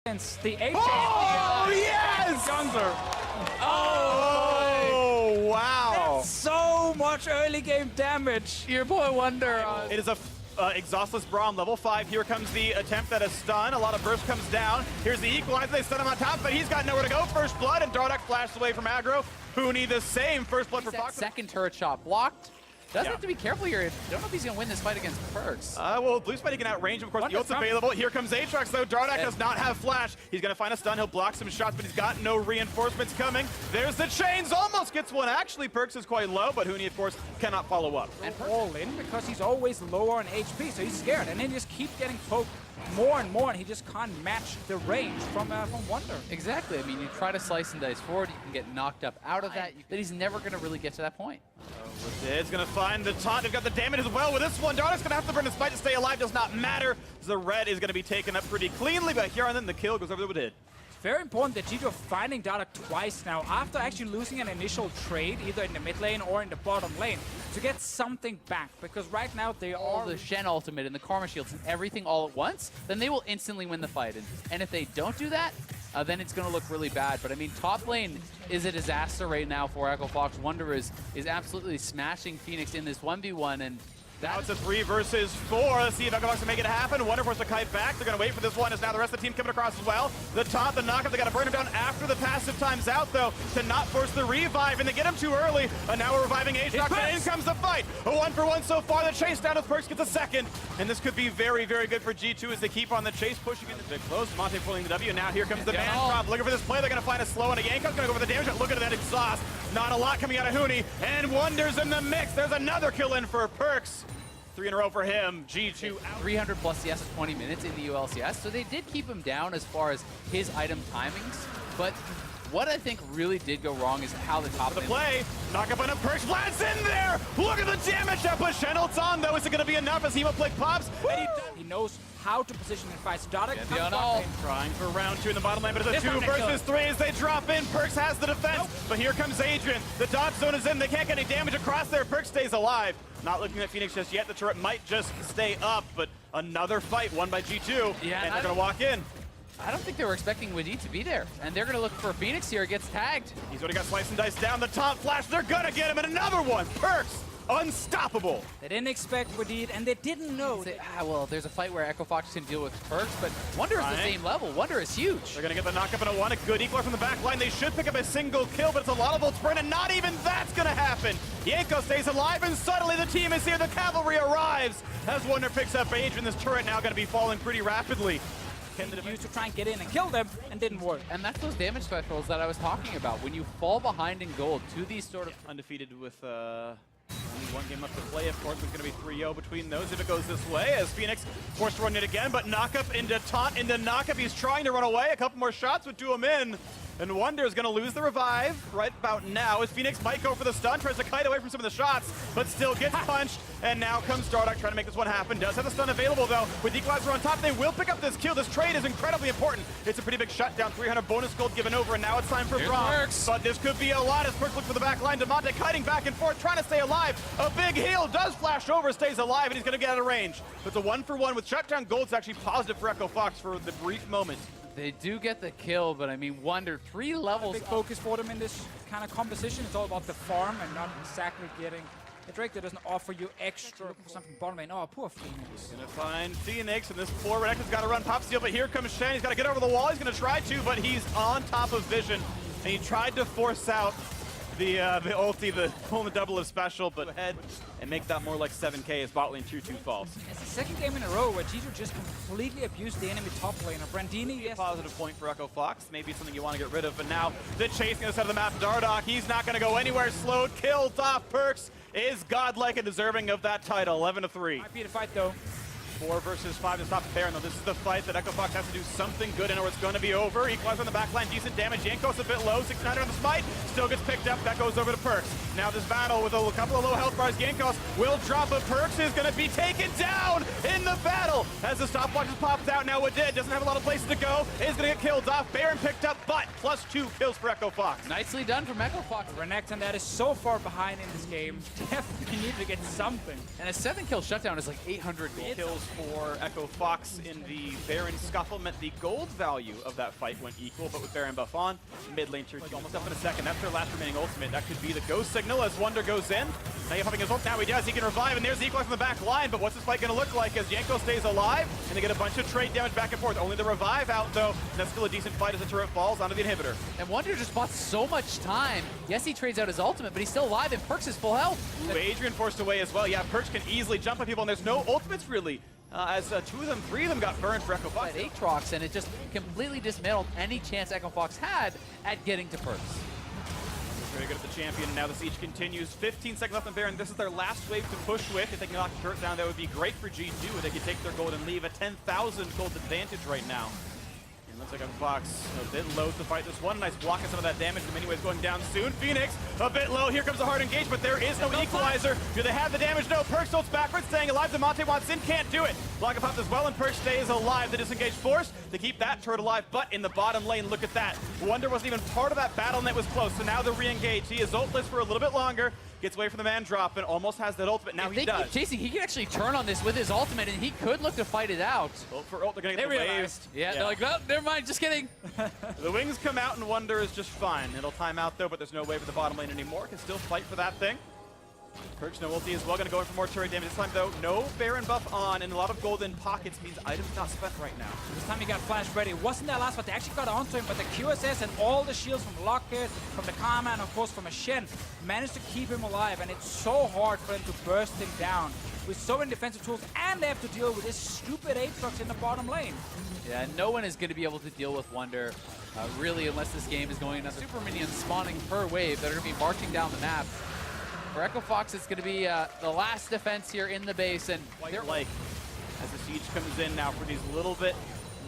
The 8 Oh, yes! Jungler. Oh, wow. That's so much early game damage. Your boy Wonder. It is a exhaustless Braum, level 5. Here comes the attempt at a stun. A lot of burst comes down. Here's the equalizer. They stun him on top, but he's got nowhere to go. First blood, and Dardak flashed away from aggro. Huni the same. First blood for Fox. Second turret shot blocked. Does Yeah. have to be careful here. Don't know if he's going to win this fight against Perks. Well, Blue Spidey can outrange him. Of course, the ult's available. Here comes Aatrox, though. Dardak does not have flash. He's going to find a stun. He'll block some shots, but he's got no reinforcements coming. There's the chains. Almost gets one. Actually, Perks is quite low, but Huni, of course, cannot follow up. And all in because he's always lower on HP, so he's scared. And then he just keeps getting poked more and more, and he just can't match the range from Wonder. Exactly. I mean, you try to slice and dice forward, you can get knocked up out of that. But he's never going to really get to that point. It's going to find the taunt. They've got the damage as well with this one. Dardak's going to have to burn his fight to stay alive. Does not matter. The red is going to be taken up pretty cleanly, but here and then the kill goes over the head. Very important that G2 are finding Dardak twice now after actually losing an initial trade either in the mid lane or in the bottom lane to get something back, because right now they are the Shen ultimate and the Karma shields and everything all at once, then they will instantly win the fight. And if they don't do that, then it's going to look really bad. But I mean, top lane is a disaster right now for Echo Fox. Wonder is absolutely smashing Phoenix in this 1v1, and now it's a 3 versus 4. Let's see if Echo Fox can make it happen. Wonder forces the kite back. They're going to wait for this one as now the rest of the team coming across as well. The taunt, the knockup, they got to burn him down after the passive time's out, though, to not force the revive, and they get him too early. And now we're reviving Aatrox, and in comes the fight. A 1-for-1 so far. The chase down with Perks gets a second. And this could be very, very good for G2 as they keep on the chase, pushing into big close. Monte pulling the W, and now here comes the man drop. Looking for this play. They're going to find a slow and a Yanko's going to go for the damage. Look at that exhaust. Not a lot coming out of Huni, and Wonder's in the mix. There's another kill in for Perks. 3 in a row for him. G2 out. 300 plus CS of 20 minutes in the ULCS, so they did keep him down as far as his item timings. But what I think really did go wrong is how the top the play. Knock up on a Perks. Vlad's in there. Look at the damage that push Shenel's on, though. Is it going to be enough as Hemoplague pops? And he knows how to position and fight. Dardak trying for round 2 in the bottom lane, but it's a 2 versus 3 as they drop in. Perks has the defense, but here comes Adrian. The dodge zone is in. They can't get any damage across there. Perks stays alive. Not looking at Phoenix just yet. The turret might just stay up, but another fight won by G2, and they're going to walk in. I don't think they were expecting Wadid to be there, and they're going to look for Phoenix here. It gets tagged. He's already got slice and dice down. The taunt flash. They're going to get him, and another one. Perks. Unstoppable. They didn't expect Wadid, and they didn't know. Well, there's a fight where Echo Fox can deal with Perks, but Wonder is the same level. Wonder is huge. They're going to get the knockup in a 1. A good equalizer from the back line. They should pick up a single kill, but it's a lot of volt sprint, and not even that's going to happen. Yanko stays alive, and suddenly the team is here. The cavalry arrives as Wonder picks up Adrian. This turret now going to be falling pretty rapidly. Can the used to try and get in and kill them, and didn't work. And that's those damage thresholds that I was talking about. When you fall behind in gold to these sort of... Undefeated with only 1 game left to play. Of course, there's going to be 3-0 between those if it goes this way, as Phoenix forced to run it again, but knockup into taunt into knockup. He's trying to run away. A couple more shots would do him in. And Wonder is going to lose the revive right about now, as Phoenix might go for the stun, tries to kite away from some of the shots, but still gets punched. And now comes Dardak trying to make this one happen. Does have the stun available, though. With Equalizer on top, they will pick up this kill. This trade is incredibly important. It's a pretty big shutdown. 300 bonus gold given over, and now it's time for Braum. But this could be a lot as Perks looks for the back line. DeMonte kiting back and forth, trying to stay alive. A big heal does flash over, stays alive, and he's going to get out of range. It's a 1-for-1 with shutdown gold. It's actually positive for Echo Fox for the brief moment. They do get the kill, but I mean, Wonder, 3 levels. Big focus for them in this kind of composition. It's all about the farm and not exactly getting a Drake that doesn't offer you extra for something bottom lane. Oh, poor Phoenix. Gonna find Phoenix, and this poor Renekton's got to run pop steal, but here comes Shen. He's got to get over the wall. He's gonna try to, but he's on top of Vision, and he tried to force out the ulti, the pull the double of special, but ahead and make that more like 7K as bot lane 2-2 falls. It's the second game in a row where G2 just completely abused the enemy top laner. Brandini, yes. Positive point for Echo Fox. Maybe something you want to get rid of, but now the chase on the side of the map. Dardak, he's not going to go anywhere. Slowed, killed off. Perks is godlike and deserving of that title. 11-3. Might be the fight though. 4 versus 5 to stop the Baron, though. This is the fight that Echo Fox has to do something good in or it's going to be over. Equalizer on the back line, decent damage. Yanko's a bit low, 600 on the smite. Still gets picked up. That goes over to Perks. Now this battle with a couple of low health bars. Yankos will drop, but Perks is going to be taken down in the battle as the stopwatch pops out. Now Wadid doesn't have a lot of places to go. Is going to get killed off. Baron picked up, but +2 kills for Echo Fox. Nicely done from Echo Fox. Renekton, that is so far behind in this game. Definitely need to get something. And a 7-kill shutdown is like 800 gold. Kills for Echo Fox in the Baron scuffle meant the gold value of that fight went equal, but with Baron buff on, mid lane turn almost up in a second. That's their last remaining ultimate. That could be the go signal as Wunder goes in. Now you're popping his ult. Now he does. He can revive, and there's the equalize on the back line. But what's this fight going to look like as Yanko stays alive? And they get a bunch of trade damage back and forth. Only the revive out, though. And that's still a decent fight as the turret falls onto the inhibitor. And Wunder just bought so much time. Yes, he trades out his ultimate, but he's still alive and Perks is full health. Ooh, Adrian forced away as well. Yeah, Perch can easily jump on people, and there's no ultimates really. As three of them got burned for Echo Fox. At Aatrox, and it just completely dismantled any chance Echo Fox had at getting to Perks. Very good at the champion, and now the siege continues. 15 seconds left on Baron. This is their last wave to push with. If they can knock the turret down, that would be great for G2. They could take their gold and leave a 10,000 gold advantage right now. And looks like Echo Fox a bit low to fight this one. Nice block of some of that damage. The miniwave's going down soon. Phoenix a bit low. Here comes a hard engage, but there is no equalizer. Do they have the damage? No. Perch tilts backwards, staying alive. Demonte wants in, can't do it. Block popped as well, and Perch stays alive. The disengage force to keep that turret alive, but in the bottom lane, look at that. Wunder wasn't even part of that battle, and it was close. So now they're re-engaged. He is ultless for a little bit longer. Gets away from the man drop and almost has that ultimate. Now he does. If they keep chasing, he can actually turn on this with his ultimate, and he could look to fight it out. Ult for ult, they're gonna get the wave. Yeah, they're like, well, never mind, just kidding. The wings come out and Wunder is just fine. It'll time out though, but there's no wave at the bottom lane anymore. Can still fight for that thing. Perch, no ulti as well, gonna go in for more turret damage this time though. No Baron buff on, and a lot of golden pockets means items not spent right now. This time he got flash ready. Wasn't that last, but they actually got onto him. But the QSS and all the shields from Lockett, from the Karma, and of course from a Shen managed to keep him alive. And it's so hard for them to burst him down with so many defensive tools, and they have to deal with this stupid Aatrox in the bottom lane. Yeah, no one is going to be able to deal with Wunder, really, unless this game is going another super minions spawning per wave that are going to be marching down the map. For Echo Fox, it's going to be the last defense here in the base, and they're like, as the siege comes in now for these little bit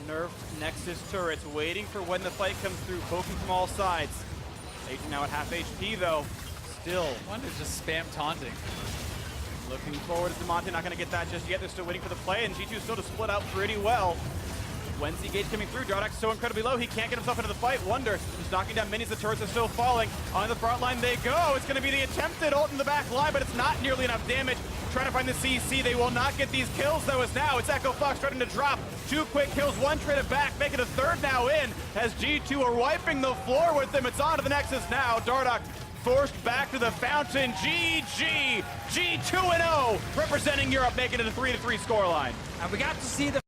nerfed Nexus turrets, waiting for when the fight comes through, poking from all sides. Agent now at half HP though, still. Wunder's just spam taunting. Looking forward to Demonte, not going to get that just yet. They're still waiting for the play, and G2 still to split out pretty well. When's the engage coming through? Dardox so incredibly low, he can't get himself into the fight. Wunder just knocking down minis, the turrets are still falling. On the front line they go. It's going to be the attempted ult in the back line, but it's not nearly enough damage. Trying to find the CC, they will not get these kills though, as now it's Echo Fox starting to drop. 2 quick kills, 1 traded back, making a third now in, as G2 are wiping the floor with them. It's on to the Nexus now. Dardox forced back to the fountain. GG, G2-0, representing Europe, making it a 3-3 scoreline. And we got to see the